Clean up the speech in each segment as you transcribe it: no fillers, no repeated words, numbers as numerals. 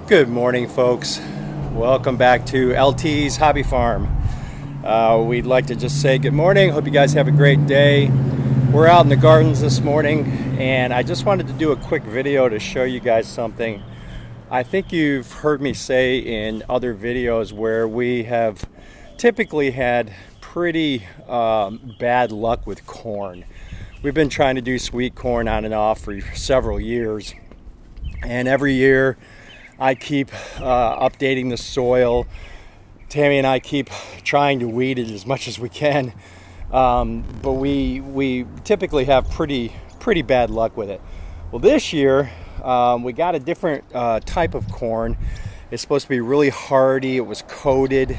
Good morning, folks. Welcome back to LT's Hobby Farm. We'd like to just say good morning. Hope you guys have a great day. We're out in the gardens this morning, and I just wanted to do a quick video to show you guys something. I think you've heard me say in other videos where we have typically had pretty bad luck with corn. We've been trying to do sweet corn on and off for several years, and every year I keep updating the soil. Tammy and I keep trying to weed it as much as we can, but we typically have pretty bad luck with it. Well, this year we got a different type of corn. It's supposed to be really hardy. It was coated,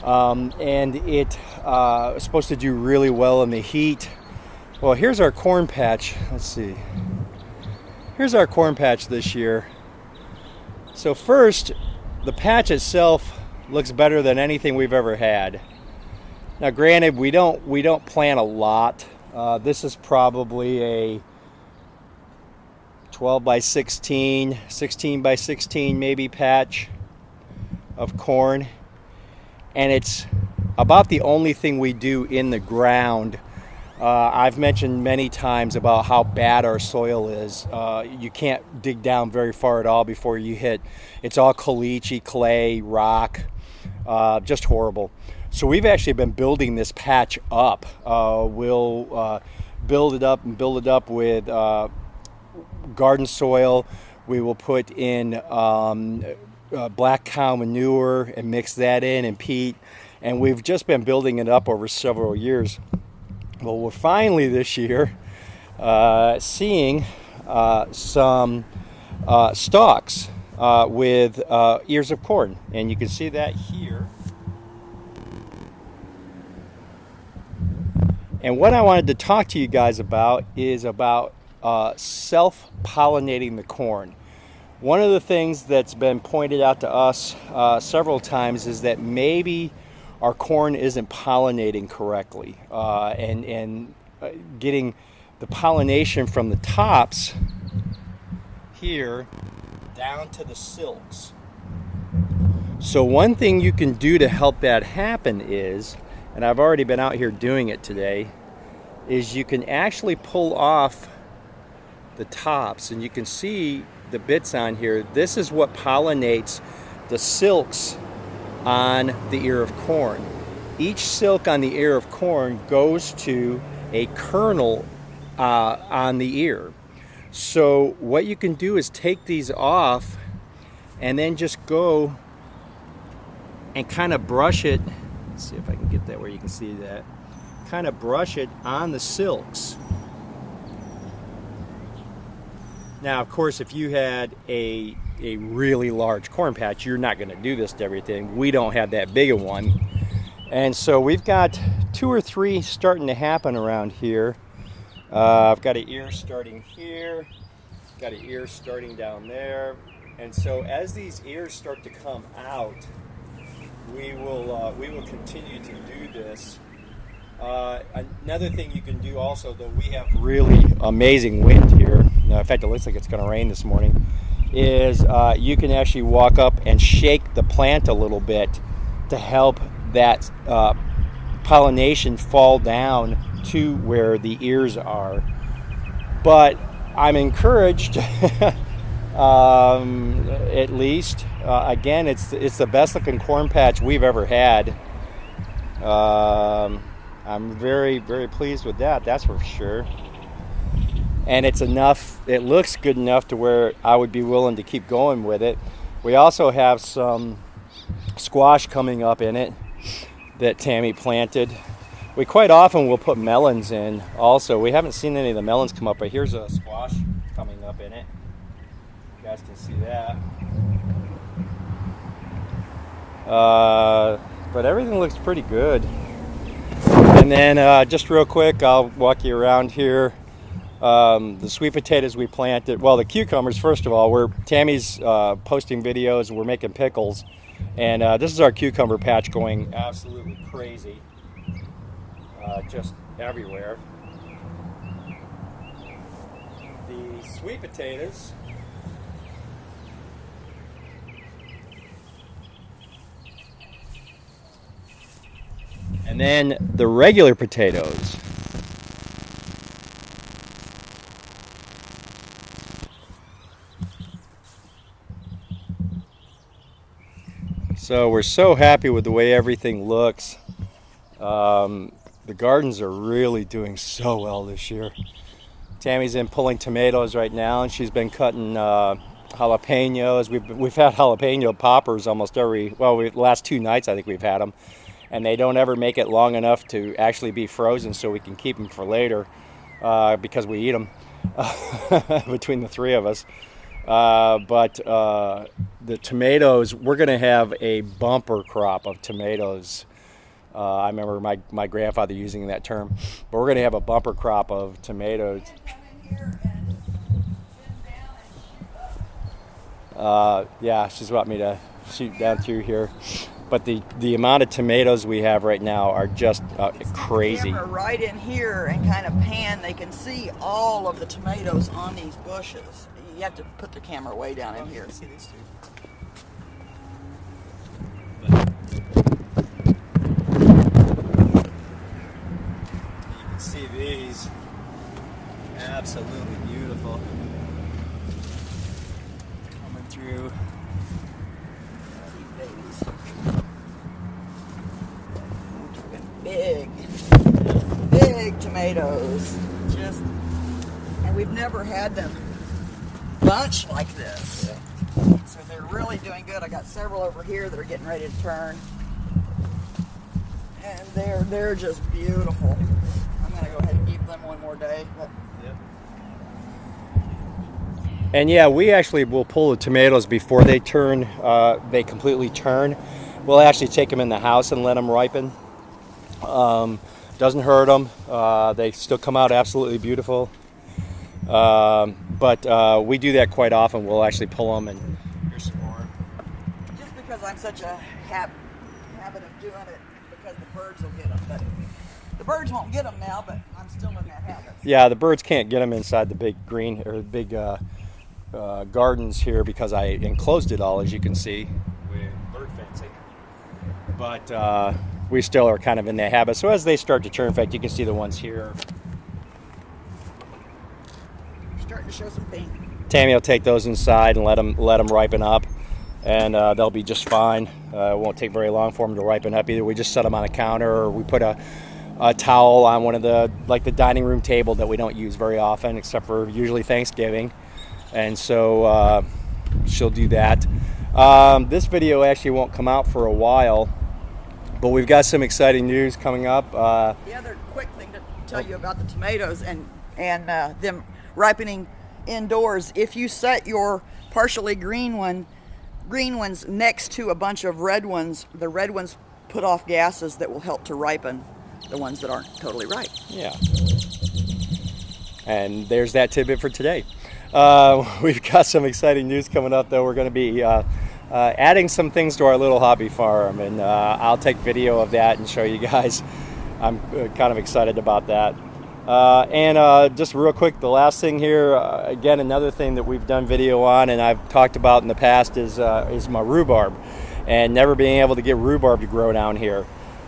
and it was supposed to do really well in the heat. Well, here's our corn patch. Let's see. Here's our corn patch this year. So first, the patch itself looks better than anything we've ever had. Now, granted, we don't plant a lot. This is probably a 12 by 16, 16 by 16 maybe patch of corn, and it's about the only thing we do in the ground. I've mentioned many times about how bad our soil is. You can't dig down very far at all before you hit. It's all caliche, clay, rock, just horrible. So we've actually been building this patch up. We'll build it up with garden soil. We will put in black cow manure and mix that in, and peat. And we've just been building it up over several years. Well, we're finally this year seeing some stalks with ears of corn, and you can see that here. And what I wanted to talk to you guys about is about self-pollinating the corn. One of the things that's been pointed out to us several times is that maybe our corn isn't pollinating correctly, and getting the pollination from the tops here down to the silks. So one thing you can do to help that happen is, and I've already been out here doing it today, is you can actually pull off the tops, and you can see the bits on here. This is what pollinates the silks on the ear of corn. Each silk on the ear of corn goes to a kernel on the ear. So what you can do is take these off and then just go and kind of brush it. Let's see if I can get that where you can see that. Kind of brush it on the silks. Now, of course, if you had a really large corn patch, you're not going to do this to everything. We don't have that big a one. And so we've got 2 or 3 starting to happen around here. I've got an ear starting here, got an ear starting down there. And so as these ears start to come out, we will continue to do this. Another thing you can do also, though we have really amazing wind here, in fact it looks like it's going to rain this morning, is you can actually walk up and shake the plant a little bit to help that pollination fall down to where the ears are. But I'm encouraged, at least, again, it's the best looking corn patch we've ever had. I'm very pleased with that, that's for sure. And it's enough, it looks good enough to where I would be willing to keep going with it. We also have some squash coming up in it that Tammy planted. We quite often will put melons in also. We haven't seen any of the melons come up, but here's a squash coming up in it. You guys can see that. But everything looks pretty good. And then just real quick, I'll walk you around here. The sweet potatoes we planted, well, the cucumbers, first of all, Tammy's posting videos, we're making pickles, and this is our cucumber patch going absolutely crazy, just everywhere. The sweet potatoes And then the regular potatoes. So we're so happy with the way everything looks. The gardens are really doing so well this year. Tammy's in pulling tomatoes right now, and she's been cutting jalapenos. We've had jalapeno poppers almost last 2 nights I think we've had them, and they don't ever make it long enough to actually be frozen so we can keep them for later because we eat them between the three of us. But the tomatoes, we're going to have a bumper crop of tomatoes. I remember my grandfather using that term, but we're going to have a bumper crop of tomatoes. Yeah, she's want me to shoot down through here, but the amount of tomatoes we have right now are just crazy. Camera right in here and kind of pan, they can see all of the tomatoes on these bushes. You have to put the camera way down in here. See these two. You can see these. Absolutely beautiful. Coming through. Big tomatoes. And we've never had them bunch like this. Yeah. So they're really doing good. I got several over here that are getting ready to turn. And they're just beautiful. I'm gonna go ahead and keep them one more day. But. Yep. And yeah, we actually will pull the tomatoes before they turn. They completely turn. We'll actually take them in the house and let them ripen. Doesn't hurt them. They still come out absolutely beautiful. But we do that quite often. We'll actually pull them, and here's some more. Just because I'm such a habit of doing it, because the birds will get them. But the birds won't get them now, but I'm still in that habit. Yeah, the birds can't get them inside the big green or the big gardens here because I enclosed it all, as you can see, with bird fencing. But we still are kind of in that habit. So as they start to turn, in fact, you can see the ones here. Starting to show some pink. Tammy will take those inside and let them ripen up, and they'll be just fine. It won't take very long for them to ripen up. Either we just set them on a counter, or we put a towel on one of the dining room table that we don't use very often, except for usually Thanksgiving. And so she'll do that. This video actually won't come out for a while, but we've got some exciting news coming up. The other quick thing to tell you about the tomatoes and them ripening indoors, if you set your partially green ones next to a bunch of red ones, the red ones put off gases that will help to ripen the ones that aren't totally ripe. Yeah. And there's that tidbit for today. We've got some exciting news coming up, though. We're going to be adding some things to our little hobby farm, and I'll take video of that and show you guys. I'm kind of excited about that. And just real quick, the last thing here, again, another thing that we've done video on and I've talked about in the past is my rhubarb, and never being able to get rhubarb to grow down here.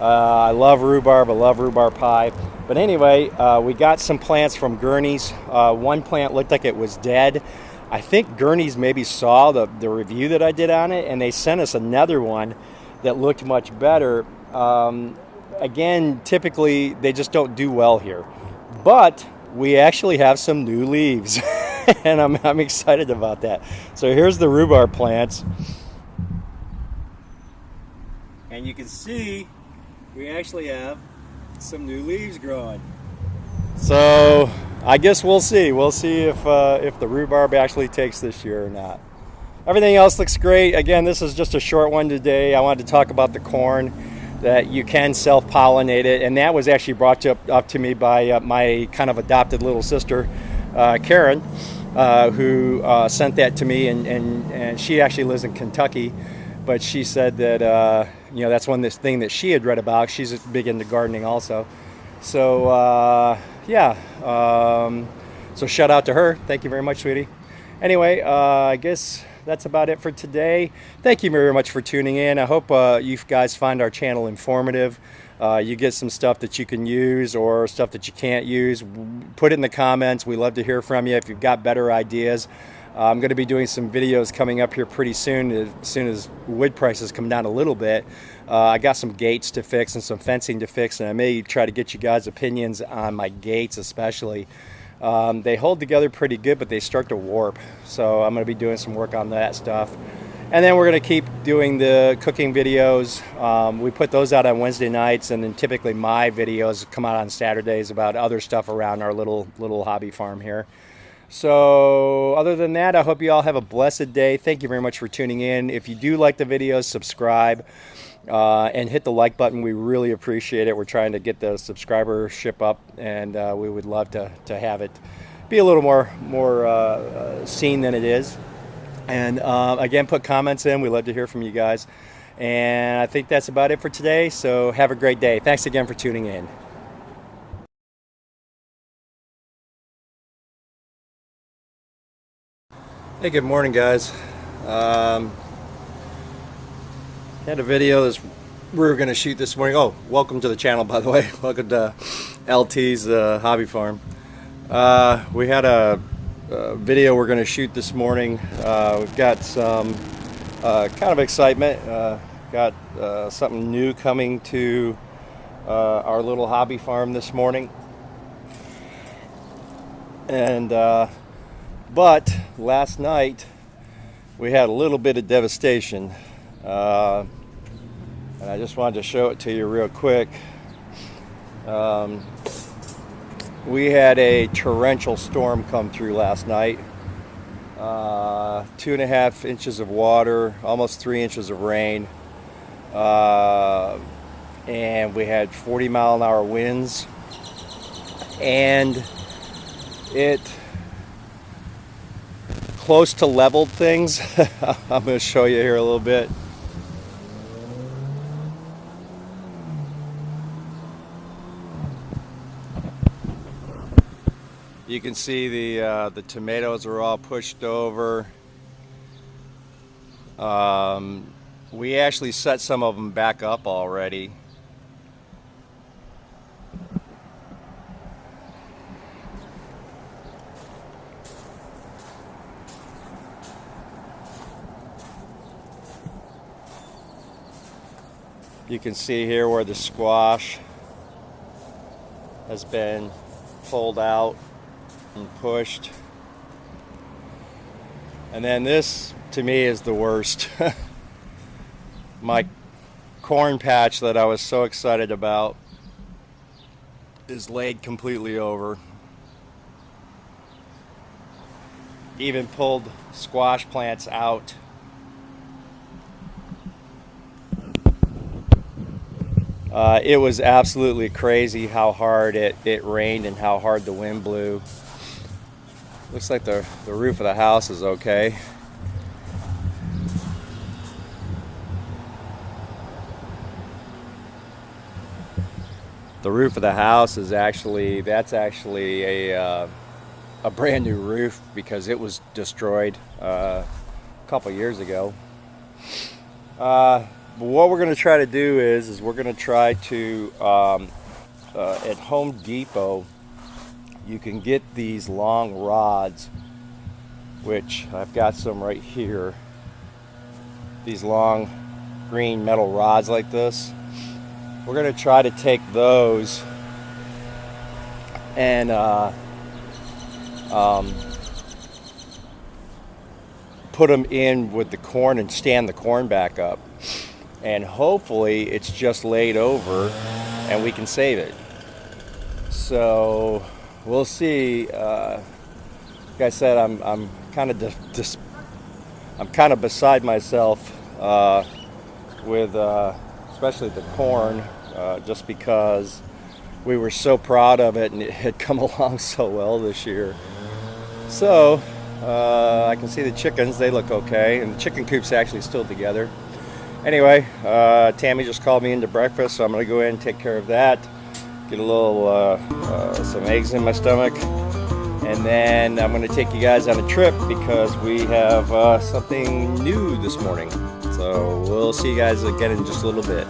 I love rhubarb. I love rhubarb pie. But anyway, we got some plants from Gurney's. One plant looked like it was dead. I think Gurney's maybe saw the review that I did on it, and they sent us another one that looked much better. Again, typically they just don't do well here. But we actually have some new leaves, and I'm excited about that. So here's the rhubarb plants. And you can see we actually have some new leaves growing. So I guess we'll see. We'll see if the rhubarb actually takes this year or not. Everything else looks great. Again, this is just a short one today. I wanted to talk about the corn, that you can self-pollinate it, and that was actually brought up to me by my kind of adopted little sister, Karen, who sent that to me, and she actually lives in Kentucky, but she said that that's this thing that she had read about. She's big into gardening also. So so shout out to her. Thank you very much, sweetie. Anyway, I guess that's about it for today. Thank you very much for tuning in. I hope you guys find our channel informative. you get some stuff that you can use or stuff that you can't use, put it in the comments. We love to hear from you if you've got better ideas. I'm going to be doing some videos coming up here pretty soon as wood prices come down a little bit. I got some gates to fix and some fencing to fix, and I may try to get you guys' opinions on my gates especially. They hold together pretty good, but they start to warp. So I'm going to be doing some work on that stuff. And then we're going to keep doing the cooking videos. We put those out on Wednesday nights, and then typically my videos come out on Saturdays about other stuff around our little hobby farm here. So other than that, I hope you all have a blessed day. Thank you very much for tuning in. If you do like the videos, subscribe and hit the like button. We really appreciate it. We're trying to get the subscribership up, and we would love to have it be a little more seen than it is. And again, put comments in. We love to hear from you guys. And I think that's about it for today. So have a great day. Thanks again for tuning in. Hey, good morning, guys. Had a video we were going to shoot this morning. Oh, welcome to the channel, by the way. Welcome to LT's Hobby Farm. We had a video we're going to shoot this morning. We've got some kind of excitement. Got something new coming to our little hobby farm this morning. And but last night we had a little bit of devastation, and I just wanted to show it to you real quick. We had a torrential storm come through last night. 2.5 inches of water, almost 3 inches of rain, and we had 40-mile-an-hour winds, and it close to leveled things. I'm going to show you here a little bit. You can see the tomatoes are all pushed over. We actually set some of them back up already. You can see here where the squash has been pulled out and pushed. And then this, to me, is the worst. My corn patch that I was so excited about is laid completely over. Even pulled squash plants out. It was absolutely crazy how hard it rained and how hard the wind blew. Looks like the roof of the house is okay. The roof of the house is actually a brand new roof because it was destroyed a couple years ago. But what we're going to try to do is we're going to try to at Home Depot you can get these long rods, which I've got some right here, these long green metal rods like this. We're going to try to take those and put them in with the corn and stand the corn back up, and hopefully it's just laid over and we can save it. So we'll see. Like I said, I'm kind of beside myself with especially the corn, just because we were so proud of it and it had come along so well this year. So I can see the chickens, they look okay, and the chicken coop's actually still together. Anyway, Tammy just called me into breakfast, so I'm going to go ahead and take care of that. Get a little, some eggs in my stomach. And then I'm going to take you guys on a trip because we have something new this morning. So we'll see you guys again in just a little bit.